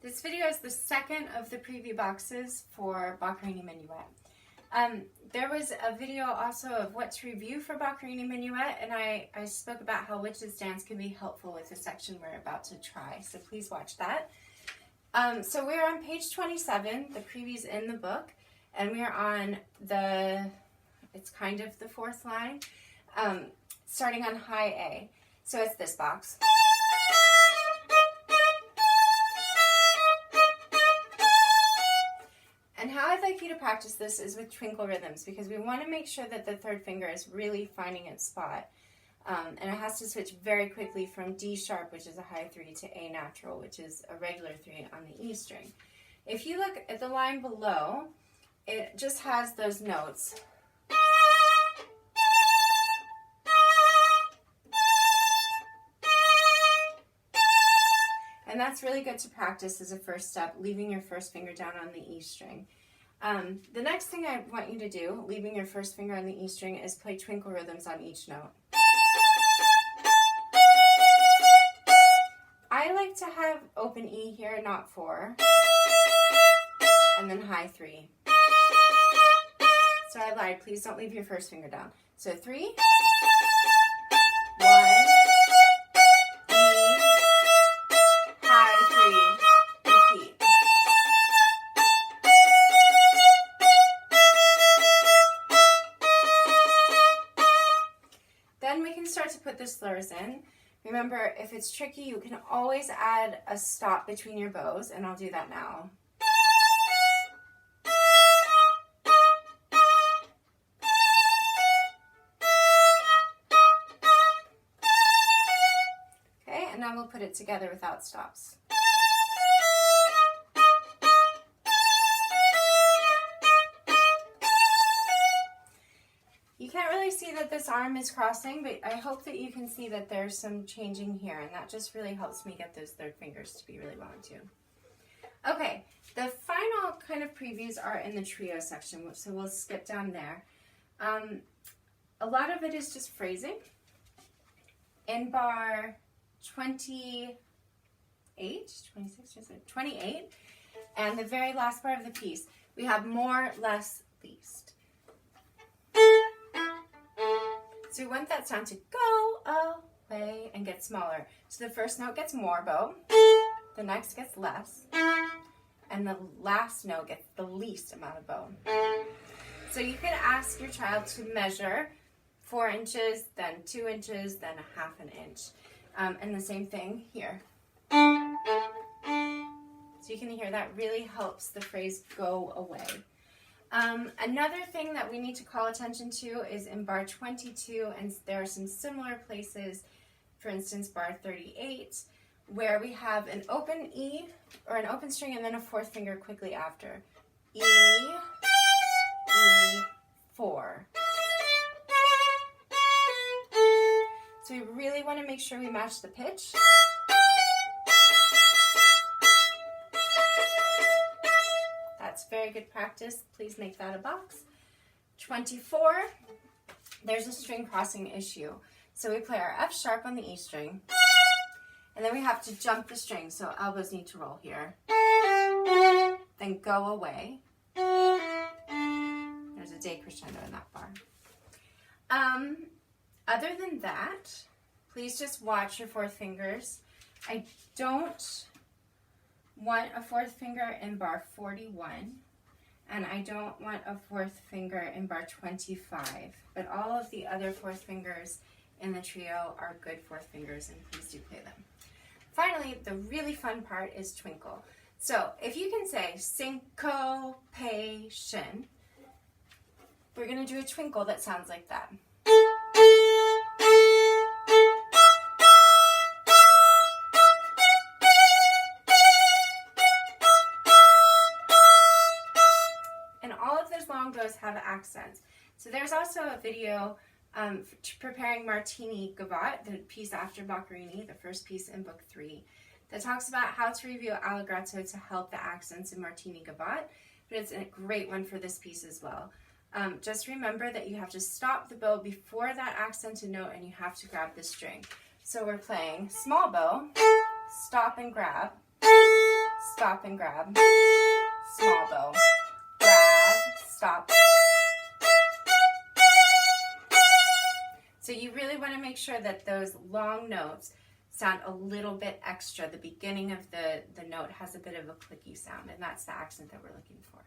This video is the second of the preview boxes for Boccherini Minuet. There was a video also of what to review for Boccherini Minuet, and I spoke about how witches dance can be helpful with the section we're about to try, so please watch that. So we're on page 27, the preview's in the book, and we're on it's kind of the fourth line, starting on high A. So it's this box. And how I'd like you to practice this is with twinkle rhythms, because we want to make sure that the third finger is really finding its spot. And it has to switch very quickly from D sharp, which is a high 3, to A natural, which is a regular 3 on the E string. If you look at the line below, it just has those notes. And that's really good to practice as a first step, leaving your first finger down on the E string. The next thing I want you to do, leaving your first finger on the E string, is play twinkle rhythms on each note. I like to have open E here, not 4, and then high 3. So I lied, please don't leave your first finger down. So 3, 1, start to put the slurs in. Remember, if it's tricky, you can always add a stop between your bows, and I'll do that now. Okay, and now we'll put it together without stops. You can't really see that this arm is crossing, but I hope that you can see that there's some changing here, and that just really helps me get those third fingers to be really well in tune. Okay, the final kind of previews are in the trio section, so we'll skip down there. A lot of it is just phrasing. In bar 28, and the very last part of the piece, we have more, less, least. So we want that sound to go away and get smaller. So the first note gets more bow, the next gets less, and the last note gets the least amount of bow. So you can ask your child to measure 4 inches, then 2 inches, then a half an inch. And the same thing here. So you can hear that really helps the phrase go away. Another thing that we need to call attention to is in bar 22, and there are some similar places, for instance bar 38, where we have an open E, or an open string, and then a fourth finger quickly after. E, E, 4. So we really want to make sure we match the pitch. Very good practice. Please make that a box. 24, there's a string crossing issue. So we play our F sharp on the E string, and then we have to jump the string, so elbows need to roll here. Then go away. There's a D crescendo in that bar. Other than that, please just watch your fourth fingers. I don't want a fourth finger in bar 41, and I don't want a fourth finger in bar 25, but all of the other fourth fingers in the trio are good fourth fingers, and please do play them. Finally, the really fun part is twinkle. So if you can say syncopation, we're going to do a twinkle that sounds like that. Long bows have accents. So there's also a video preparing Martini Gavotte, the piece after Boccherini, the first piece in book 3, that talks about how to review allegretto to help the accents in Martini Gavotte, but it's a great one for this piece as well. Just remember that you have to stop the bow before that accented note, and you have to grab the string. So we're playing small bow, stop and grab, stop and grab, small bow, grab, stop. So you really want to make sure that those long notes sound a little bit extra. The beginning of the note has a bit of a clicky sound, and that's the accent that we're looking for.